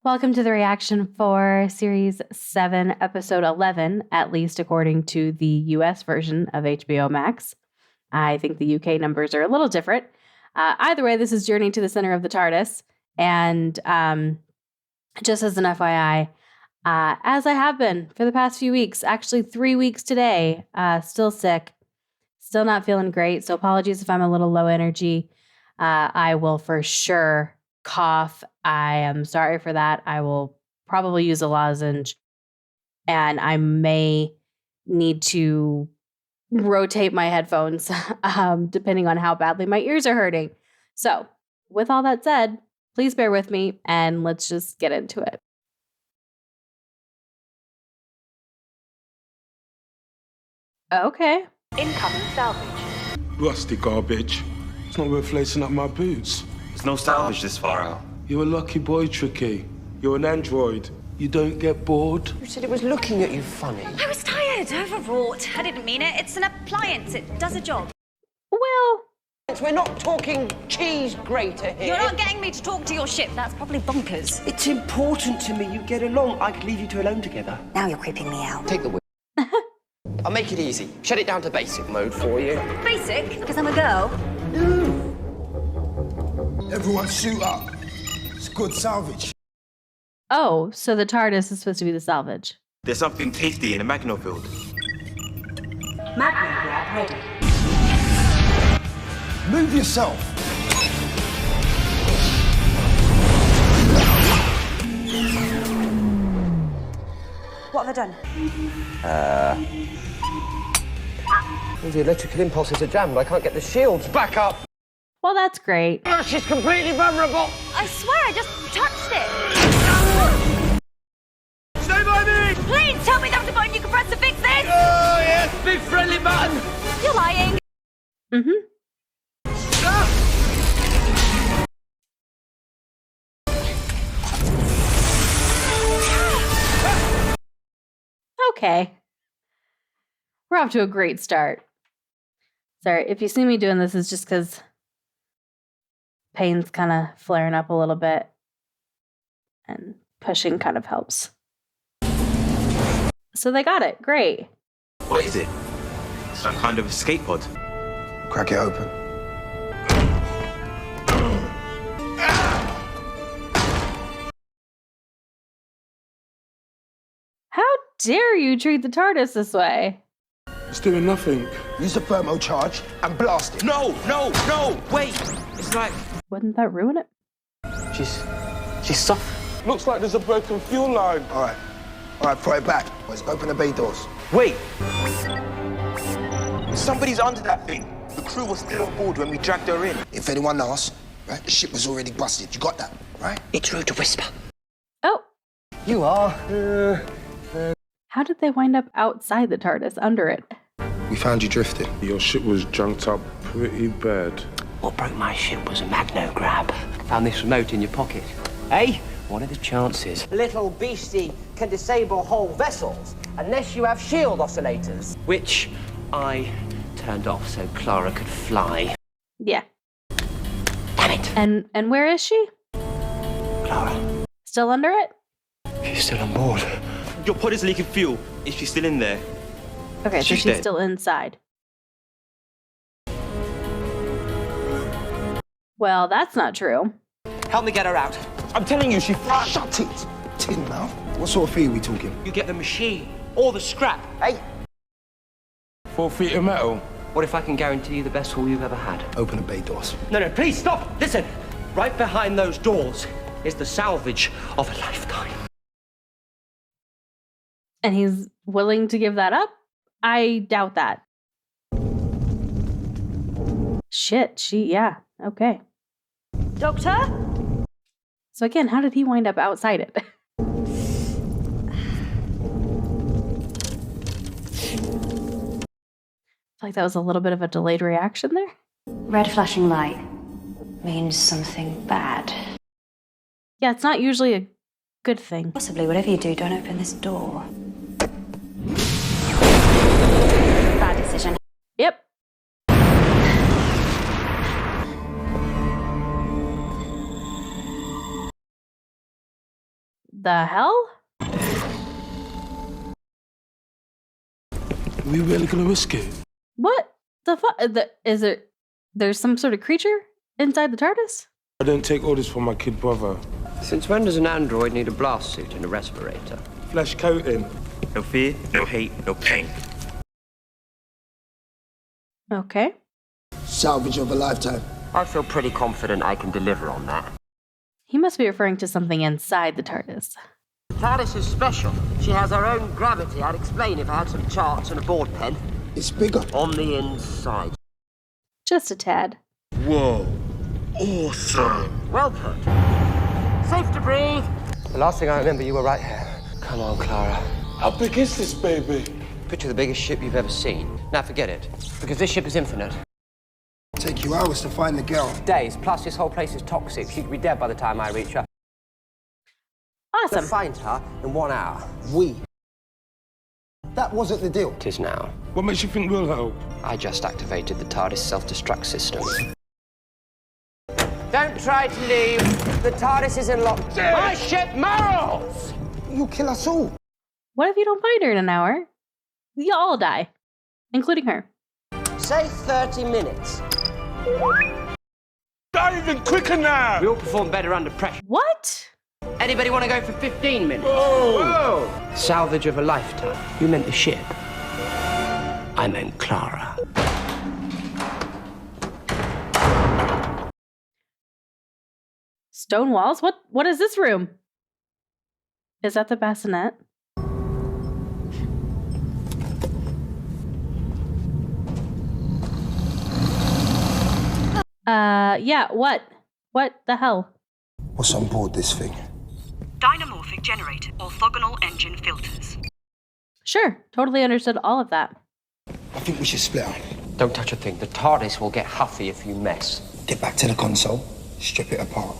Welcome to the reaction for Series 7, Episode 11, at least according to the US version of HBO Max. I think the UK numbers are a little different. Either way, this is Journey to the Center of the TARDIS. And just as an FYI, as I have been for the past few weeks, actually 3 weeks today, still sick, still not feeling great. So apologies if I'm a little low energy. I will for sure cough. I am sorry for that. I will probably use a lozenge, and I may need to rotate my headphones depending on how badly my ears are hurting. So with all that said, please bear with me and let's just get into it. Okay. Incoming salvage. Rusty garbage. It's not worth lacing up my boots. There's no salvage this far out. You're a lucky boy, Tricky. You're an android. You don't get bored. You said it was looking at you funny. I was tired, overwrought. I didn't mean it. It's an appliance. It does a job. Well, We're not talking cheese grater here. You're not getting me to talk to your ship. That's probably bonkers. It's important to me you get along. I could leave you two alone together. Now you're creeping me out. Take the wheel. I'll make it easy. Shut it down to basic mode for you. Basic, because I'm a girl. Everyone shoot up. It's good salvage. oh, so the TARDIS is supposed to be the salvage. There's something tasty in the Magno field. Magna grab ready. Move yourself. What have I done? The electrical impulses are jammed. I can't get the shields back up. Well, that's great. She's completely vulnerable. I swear I just touched it. Stay by me! Please tell me there was a button you can press to fix this. Oh, yes, big friendly button! You're lying. Mm-hmm. Okay. We're off to a great start. Sorry, if you see me doing this, it's just because pain's kind of flaring up a little bit. And pushing kind of helps. So they got it. Great. What is it? Some kind of escape pod. Crack it open. How dare you treat the TARDIS this way? It's doing nothing. Use the thermo charge and blast it. No, wait! It's like... Wouldn't that ruin it? She's soft. Looks like there's a broken fuel line. All right, throw it back. Let's open the bay doors. Wait! Somebody's under that thing. The crew was still on board when we dragged her in. If anyone asks, right, the ship was already busted. You got that, right? It's rude to whisper. Oh, You are. how did they wind up outside the TARDIS, under it? We found you drifting. Your ship was junked up pretty bad. What broke my ship was a Magno grab. Found this remote in your pocket. Hey, what are the chances? Little beastie can disable whole vessels unless you have shield oscillators. Which I turned off so Clara could fly. Yeah. Damn it. And where is she? Clara, Still under it? she's still on board. Your pod is leaking fuel. Is she still in there? Okay, so She's she's dead. still inside. Well, that's not true. Help me get her out. I'm telling you, she flies. Shut it. Tin mouth. What sort of fee are we talking? You get the machine or the scrap. Hey, 4 feet of metal. what if I can guarantee you the best haul you've ever had? Open the bay doors. No, please stop. Listen, right behind those doors is the salvage of a lifetime. And he's willing to give that up? I doubt that. Shit, yeah, okay. Doctor? So again, how did he wind up outside it? I feel like that was a little bit of a delayed reaction there. Red flashing light means something bad. Yeah, it's not usually a good thing. Possibly, whatever you do, don't open this door. Bad decision. Yep. The hell? Are we really gonna risk it? What the fuck? There's some sort of creature inside the TARDIS? I don't take orders from my kid brother. Since when does an android need a blast suit and a respirator? Flesh coating. No fear, no hate, no pain. Okay. Salvage of a lifetime. I feel pretty confident I can deliver on that. He must be referring to something inside the TARDIS. TARDIS is special. She has her own gravity. I'd explain if I had some charts and a board pen. It's bigger. On the inside. Just a tad. Whoa. Awesome. Well put. Safe to breathe. The last thing I remember, you were right here. Come on, Clara. How big is this baby? Picture the biggest ship you've ever seen. Now forget it, because this ship is infinite. Take you hours to find the girl. Days, plus this whole place is toxic. She'd be dead by the time I reach her. To Awesome. find her in 1 hour. That wasn't the deal. It is now. What makes you think we'll help? I just activated the TARDIS self-destruct system. Don't try to leave. The TARDIS is in lockdown. My ship morals! You'll kill us all. What if you don't find her in an hour? You'll all die, including her. Say 30 minutes. Not even quicker now! We all perform better under pressure. What? Anybody want to go for 15 minutes? Whoa! Salvage of a lifetime. You meant the ship. I meant Clara. Stone walls? What is this room? Is that the bassinet? Yeah, what? What the hell? What's on board this thing? Dynamorphic generator, orthogonal engine filters. Sure, totally understood all of that. I think we should split up. Don't touch a thing. The TARDIS will get huffy if you mess. Get back to the console, strip it apart.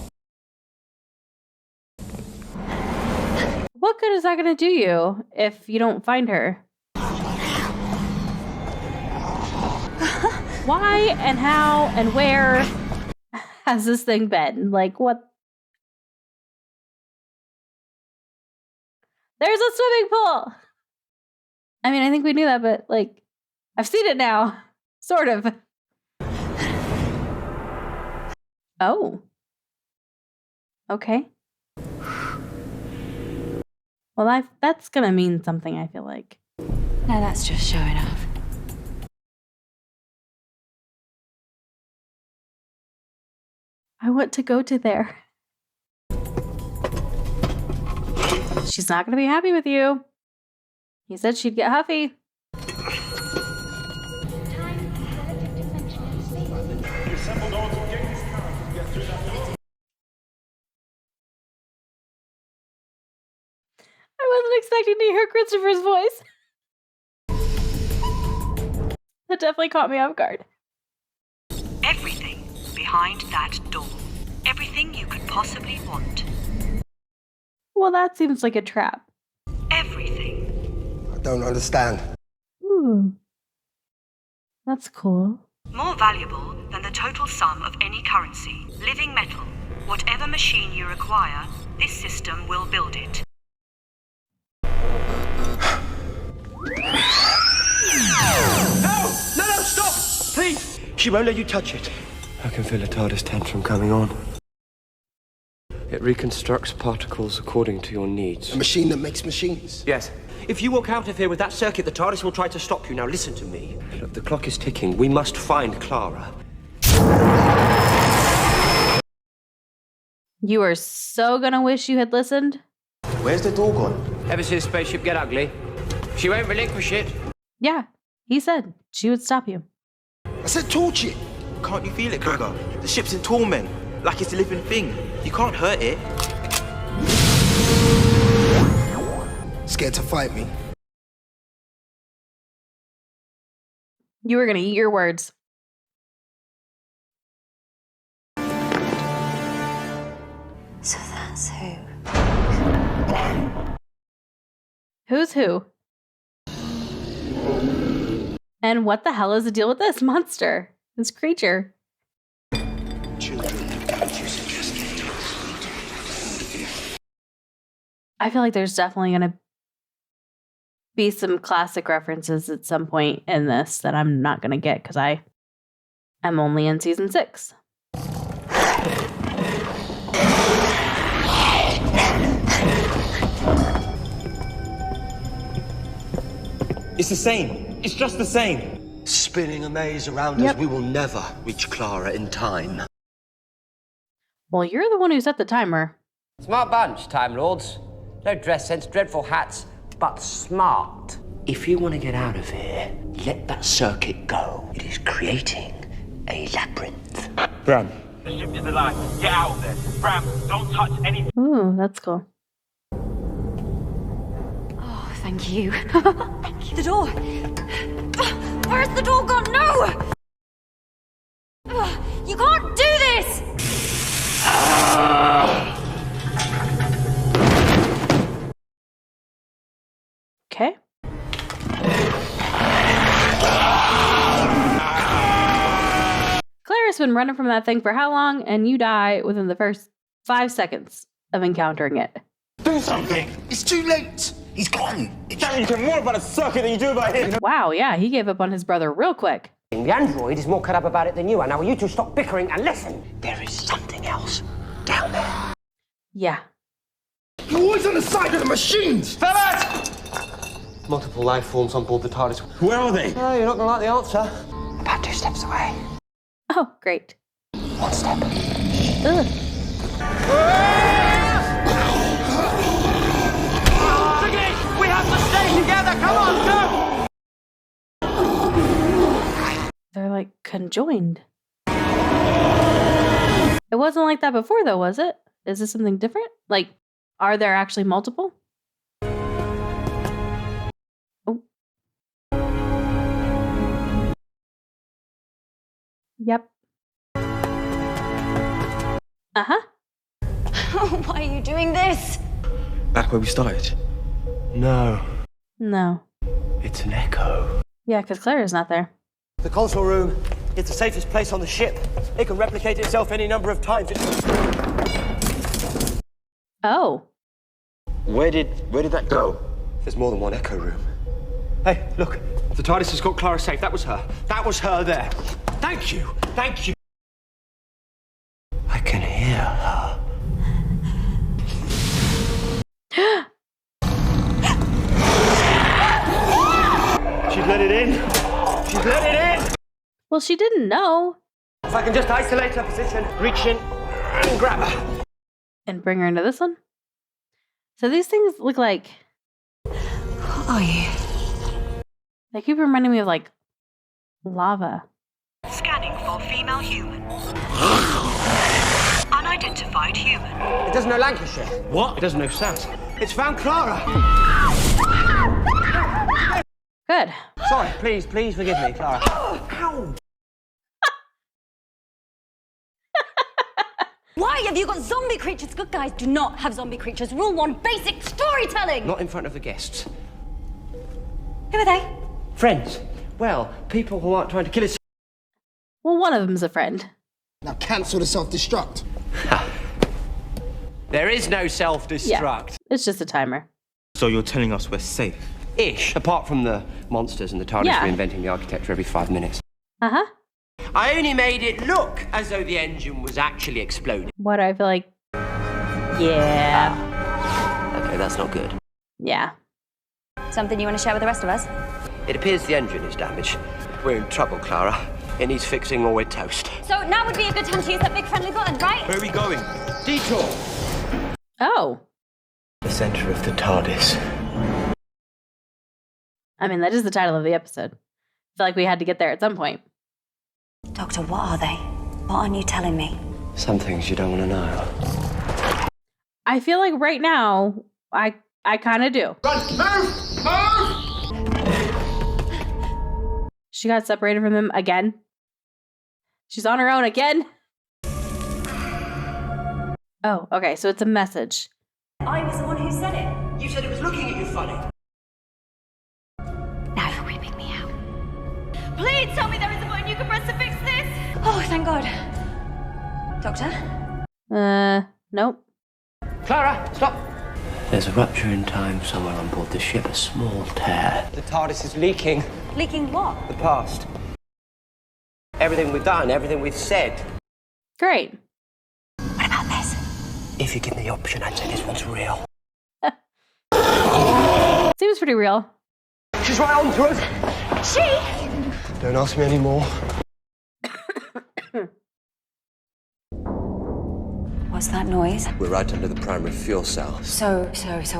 What good is that going to do you if you don't find her? Why and how and where has this thing been? Like, what? There's a swimming pool! I mean, I think we knew that, but, like, I've seen it now. Sort of. Oh. Okay. Well, that's gonna mean something, I feel like. No, that's just showing off. I want to go to there. She's not gonna be happy with you. He said she'd get huffy. I wasn't expecting to hear Christopher's voice. That definitely caught me off guard. Everything behind that door. Everything you could possibly want. Well, that seems like a trap. Everything. I don't understand. Ooh. That's cool. More valuable than the total sum of any currency, living metal. Whatever machine you require, this system will build it. No, stop! Please! She won't let you touch it. I can feel a TARDIS tantrum coming on. It reconstructs particles according to your needs. A machine that makes machines. Yes. If you walk out of here with that circuit, the TARDIS will try to stop you. Now listen to me. Look, the clock is ticking. We must find Clara. You are so gonna wish you had listened. Where's the door gone? Ever see a spaceship get ugly? She won't relinquish it. Yeah, he said she would stop you. I said torch it. Can't you feel it, Gregor? The ship's in torment. Like it's a living thing. You can't hurt it. Scared to fight me? You were gonna eat your words. So that's who. Who's who? And what the hell is the deal with this monster? This creature? I feel like there's definitely going to be some classic references at some point in this that I'm not going to get because I am only in season 6. It's the same. It's just the same. Spinning a maze around us, we will never reach Clara in time. Well, you're the one who set the timer. Smart bunch, Time Lords. No dress sense, dreadful hats, but smart. If you want to get out of here, let that circuit go. It is creating a labyrinth. Bram. The ship is alive. Get out of there. Bram, don't touch anything. Ooh, that's cool. Oh, thank you. Thank you. The door. Where's the door gone? No! You can't do this! Okay. Clara's been running from that thing for how long? And you die within the first 5 seconds of encountering it. Do something. It's too late. He's gone. Damn, you care more about a circuit than you do about him. Wow, yeah, he gave up on his brother real quick. The android is more cut up about it than you are. Now, will you two stop bickering and listen? There is something else down there. Yeah. You're always on the side of the machines. Fellas! Multiple life forms on board the TARDIS. Where are they? Oh, you're not gonna like the answer. About 2 steps away. Oh, great. 1 step. Ugh. We have to stay together. Come on, go! They're like conjoined. It wasn't like that before, though, was it? Is this something different? Like, are there actually multiple? Oh. Yep. Uh-huh. Why are you doing this? Back where we started. No, No. it's an echo. Yeah, because Clara's not there. The console room is the safest place on the ship. It can replicate itself any number of times. Oh. Where did that go? There's more than one echo room. Hey, look. The TARDIS has got Clara safe. That was her. That was her there. Thank you. Thank you. I can hear her. She's let it in. She's let it in. Well, she didn't know. If I can just isolate her position, reach in and grab her. And bring her into this one. So these things look like... What are you? They keep reminding me of, like, lava. Scanning for female human. Unidentified human. It doesn't know Lancashire. What? It doesn't know South. It's found Clara. Good. Sorry, please forgive me, Clara. Ow! Why have you got zombie creatures? Good guys do not have zombie creatures. Rule 1, basic storytelling! Not in front of the guests. Who are they? Friends. Well, people who aren't trying to kill us. Well, one of them's a friend. Now cancel the self-destruct. There is no self-destruct. Yeah, it's just a timer. So you're telling us we're safe? Ish. Apart from the monsters and the TARDIS Yeah. reinventing the architecture every 5 minutes. Uh-huh. I only made it look as though the engine was actually exploding. What I feel like... Yeah. Okay, that's not good. Yeah. Something you want to share with the rest of us? It appears the engine is damaged. We're in trouble, Clara. It needs fixing or we're toast. So now would be a good time to use that big friendly button, right? Where are we going? Detour! Oh. The center of the TARDIS. I mean, that is the title of the episode. I feel like we had to get there at some point. Doctor, what are they? What aren't you telling me? Some things you don't want to know. I feel like right now, I kind of do. Move! She got separated from him again. She's on her own again. Oh, okay, so it's a message. I was the one who said it. You said it was looking at you funny. Now you're creeping me out. Please tell me there is a button you can press to fix this. Oh, thank God. Doctor? Nope. Clara, stop. There's a rupture in time somewhere on board the ship, a small tear. The TARDIS is leaking. Leaking what? The past. Everything we've done, everything we've said. Great. What about this? If you give me the option, I'd say this one's real. Seems pretty real. She's right on to us. She? Don't ask me any more. What's that noise? We're right under the primary fuel cell. So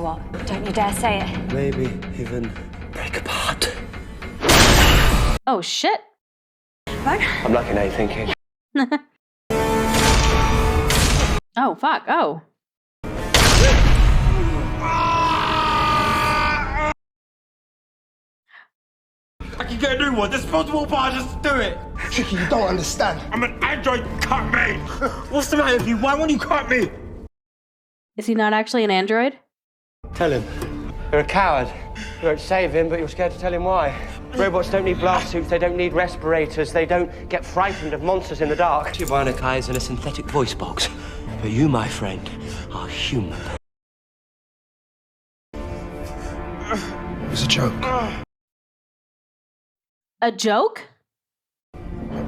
what? Don't you dare say it. Maybe even break apart. Oh, shit. Right? I'm like an A thinking. Oh, fuck. Oh. I can get a new one. There's multiple parts to do it. Tricky, you don't understand. I'm an android. Cut me. What's the matter with you? Why won't you cut me? Is he not actually an android? Tell him. You're a coward. You won't save him, but you're scared to tell him why. Robots don't need blast suits, they don't need respirators, they don't get frightened of monsters in the dark. Your bionic eyes and a synthetic voice box. But you, my friend, are human. It was a joke. A joke?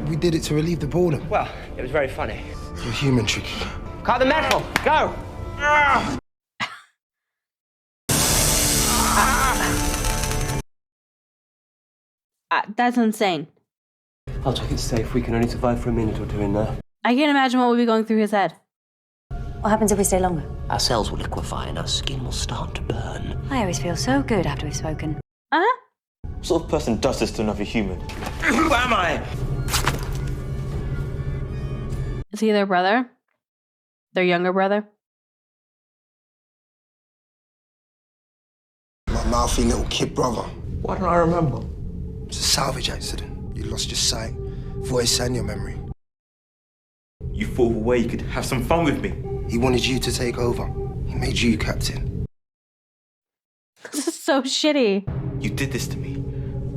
We did it to relieve the boredom. Well, it was very funny. You're human, Tricky. Cut the metal! Go! That's insane. I'll check it's safe. We can only survive for a minute or two in there. I can't imagine what would be going through his head. What happens if we stay longer? Our cells will liquefy and our skin will start to burn. I always feel so good after we've spoken. Uh-huh. What sort of person does this to another human? Who am I? Is he their brother? Their younger brother? My mouthy little kid brother. Why don't I remember? It's a salvage accident. You lost your sight, voice, and your memory. You thought of a way you could have some fun with me. He wanted you to take over. He made you captain. This is so shitty. You did this to me,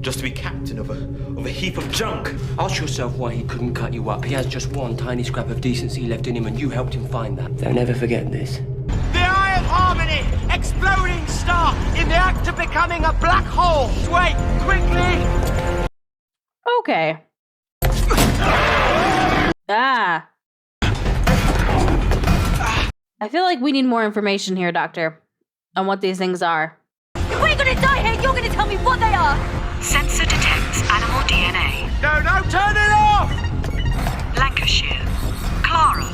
just to be captain of a heap of junk. Ask yourself why he couldn't cut you up. He has just one tiny scrap of decency left in him, and you helped him find that. They'll never forget this. The Eye of Harmony! Exploding star in the act of becoming a black hole! Wait, quickly! Okay. Ah. I feel like we need more information here, Doctor, on what these things are. If we're gonna die here, you're gonna tell me what they are! Sensor detects animal DNA. No, turn it off! Lancashire. Clara.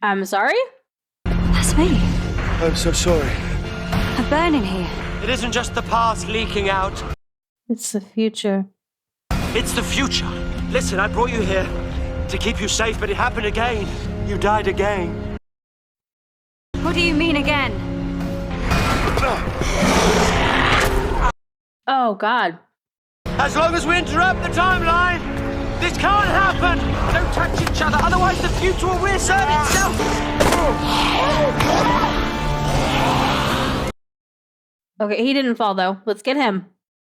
I'm sorry? That's me. I'm so sorry. I'm burning here. It isn't just the past leaking out. It's the future. It's the future. Listen, I brought you here to keep you safe, but it happened again. You died again. What do you mean again? Oh, God. As long as we interrupt the timeline, this can't happen. Don't touch each other, otherwise the future will reassert itself. Okay, he didn't fall, though. Let's get him.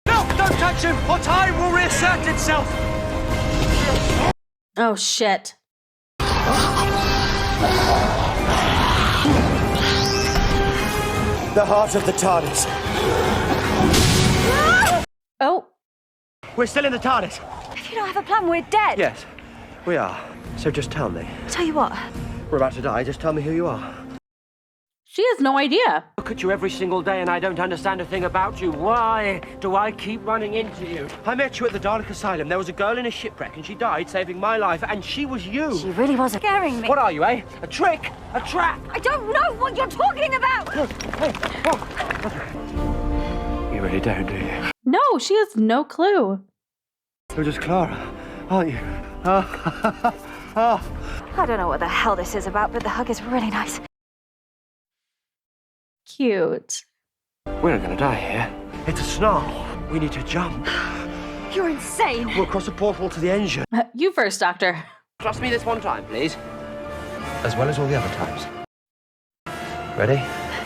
No, don't touch him, or time will reassert itself. Oh, shit. The heart of the TARDIS. Oh. We're still in the TARDIS. If you don't have a plan, we're dead. Yes, we are. So just tell me. Tell you what. We're about to die, just tell me who you are. She has no idea. Look at you every single day and I don't understand a thing about you. Why do I keep running into you? I met you at the Dalek Asylum. There was a girl in a shipwreck and she died, saving my life, and she was you. She really was scaring me. What are you, eh? A trick? A trap? I don't know what you're talking about! You really don't, do you? No, she has no clue. You're just Clara, aren't you? I don't know what the hell this is about, but the hug is really nice. Cute. We're not gonna die here. It's a snarl. We need to jump. You're insane. We'll cross a portal to the engine. You first, Doctor. Trust me this one time, please. As well as all the other times. Ready?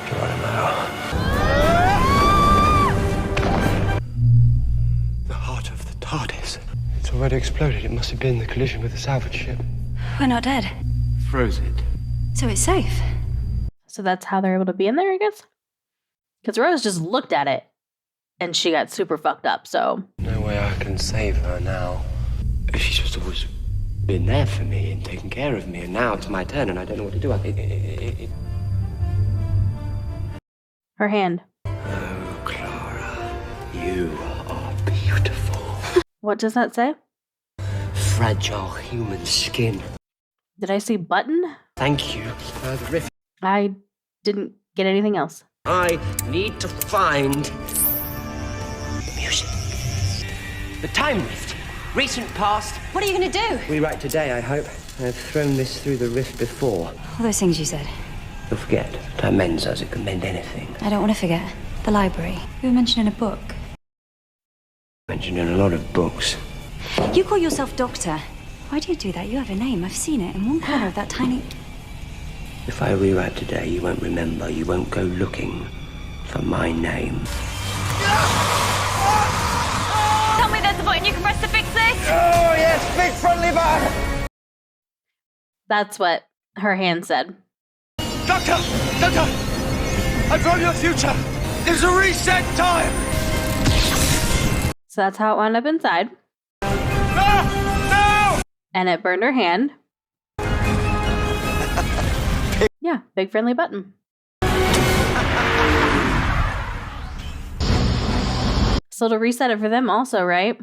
Come on now. The heart of the TARDIS. It's already exploded. It must have been the collision with the salvage ship. We're not dead. Froze it. So it's safe. So that's how they're able to be in there, I guess? Because Rose just looked at it, and she got super fucked up, so... No way I can save her now. She's just always been there for me and taken care of me, and now it's my turn, and I don't know what to do. Her hand. Oh, Clara, you are beautiful. What does that say? Fragile human skin. Did I see button? Thank you for the rift. I didn't get anything else. I need to find the music. The time rift. Recent past. What are you going to do? Rewrite today, I hope. I've thrown this through the rift before. All those things you said. You'll forget. Time mends us. It can mend anything. I don't want to forget. The library. You were mentioned in a book. Mentioned in a lot of books. You call yourself Doctor. Why do you do that? You have a name. I've seen it in one corner of that tiny... If I rewrite today, you won't remember. You won't go looking for my name. Tell me there's a button you can press to fix this! Oh, yes, big friendly button! That's what her hand said. Doctor! Doctor! I'm from your future! There's a reset time! So that's how it wound up inside. No! And it burned her hand. Yeah, big friendly button. So to reset it for them also, right?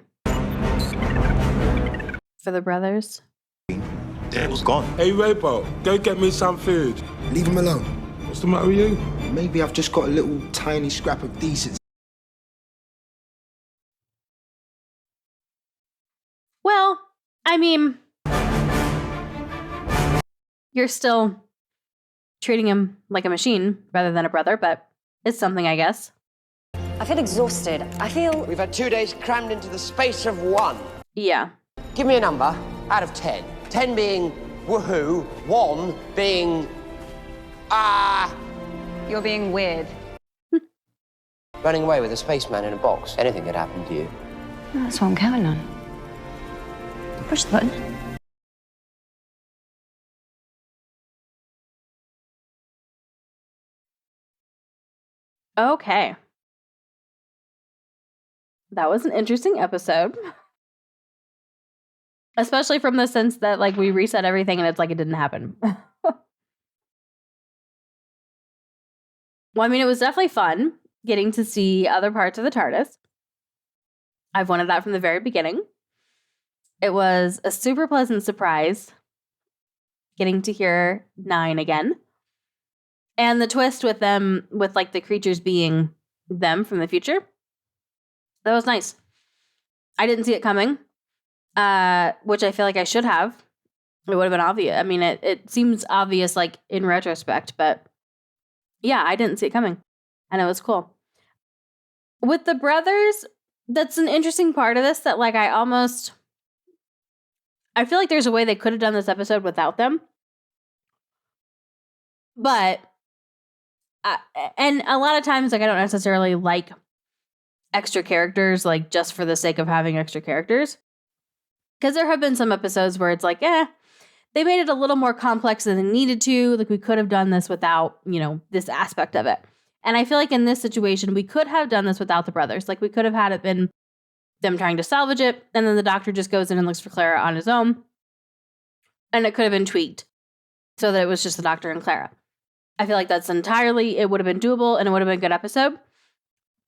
For the brothers. It was gone. Hey, Robot, go get me some food. Leave him alone. What's the matter with you? Maybe I've just got a little tiny scrap of decency. Well, I mean, you're still treating him like a machine rather than a brother, but it's something, I guess. I feel exhausted. I feel... We've had 2 days crammed into the space of 1. Yeah. Give me a number out of 10. 10 being woohoo, 1 being... You're being weird. Running away with a spaceman in a box. Anything could happen to you. That's what I'm counting on. Push the button. Okay. That was an interesting episode. Especially from the sense that, like, we reset everything and it's like it didn't happen. Well, I mean, it was definitely fun getting to see other parts of the TARDIS. I've wanted that from the very beginning. It was a super pleasant surprise getting to hear 9 again. And the twist with them, with like the creatures being them from the future, that was nice. I didn't see it coming, which I feel like I should have. It would have been obvious. I mean, it seems obvious like in retrospect, but yeah, I didn't see it coming. And it was cool. With the brothers, that's an interesting part of this that like I feel like there's a way they could have done this episode without them. But and a lot of times, like, I don't necessarily like extra characters, like, just for the sake of having extra characters. Because there have been some episodes where it's like, they made it a little more complex than they needed to. Like, we could have done this without, this aspect of it. And I feel like in this situation, we could have done this without the brothers. Like, we could have had it been them trying to salvage it, and then the doctor just goes in and looks for Clara on his own. And it could have been tweaked so that it was just the doctor and Clara. I feel like it would have been doable and it would have been a good episode.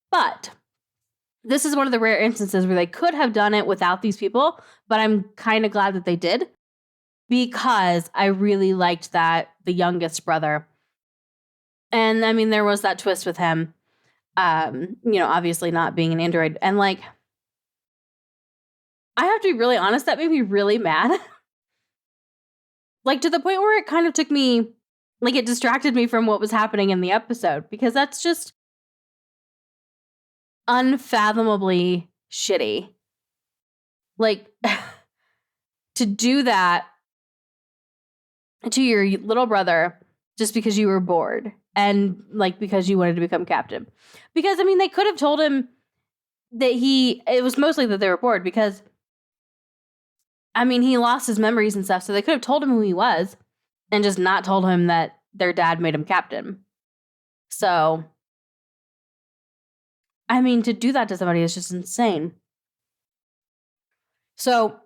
But this is one of the rare instances where they could have done it without these people, but I'm kind of glad that they did because I really liked that the youngest brother. And I mean, there was that twist with him, obviously not being an android. And like, I have to be really honest, that made me really mad. Like to the point where it kind of took me, like it distracted me from what was happening in the episode because that's just unfathomably shitty. Like to do that to your little brother just because you were bored and like because you wanted to become captain. Because I mean, they could have told him that it was mostly that they were bored because I mean, he lost his memories and stuff, so they could have told him who he was. and just not told him that their dad made him captain. So, I mean, to do that to somebody is just insane. So,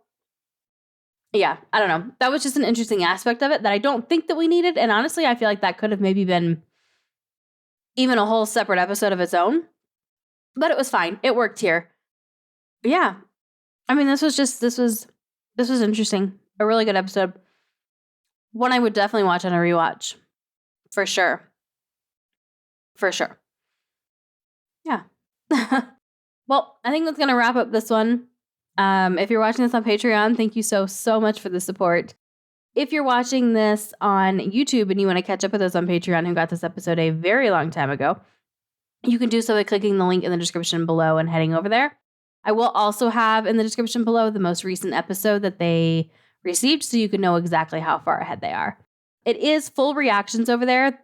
yeah, I don't know. That was just an interesting aspect of it that I don't think that we needed. And honestly, I feel like that could have maybe been even a whole separate episode of its own. But it was fine. It worked here. But yeah. I mean, this was interesting. A really good episode. One I would definitely watch on a rewatch. For sure. For sure. Yeah. Well, I think that's going to wrap up this one. If you're watching this on Patreon, thank you so much for the support. If you're watching this on YouTube and you want to catch up with us on Patreon who got this episode a very long time ago, you can do so by clicking the link in the description below and heading over there. I will also have in the description below the most recent episode that they received so you can know exactly how far ahead they are. It is full reactions over there,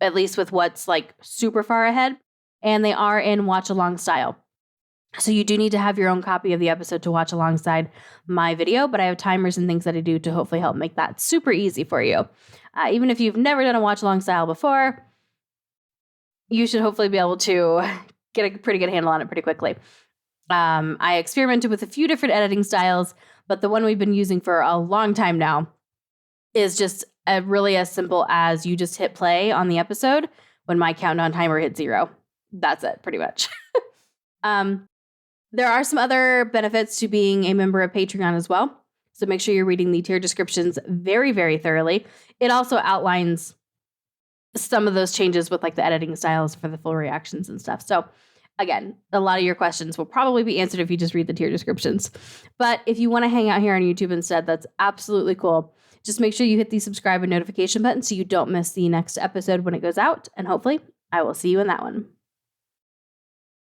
at least with what's like super far ahead, and they are in watch along style. So you do need to have your own copy of the episode to watch alongside my video, but I have timers and things that I do to hopefully help make that super easy for you. Even if you've never done a watch along style before, you should hopefully be able to get a pretty good handle on it pretty quickly. I experimented with a few different editing styles, but the one we've been using for a long time now is just really as simple as you just hit play on the episode when my countdown timer hits 0. That's it, pretty much. There are some other benefits to being a member of Patreon as well. So make sure you're reading the tier descriptions very, very thoroughly. It also outlines some of those changes with like the editing styles for the full reactions and stuff. So again, a lot of your questions will probably be answered if you just read the tier descriptions. But if you want to hang out here on YouTube instead, that's absolutely cool. Just make sure you hit the subscribe and notification button so you don't miss the next episode when it goes out. And hopefully I will see you in that one.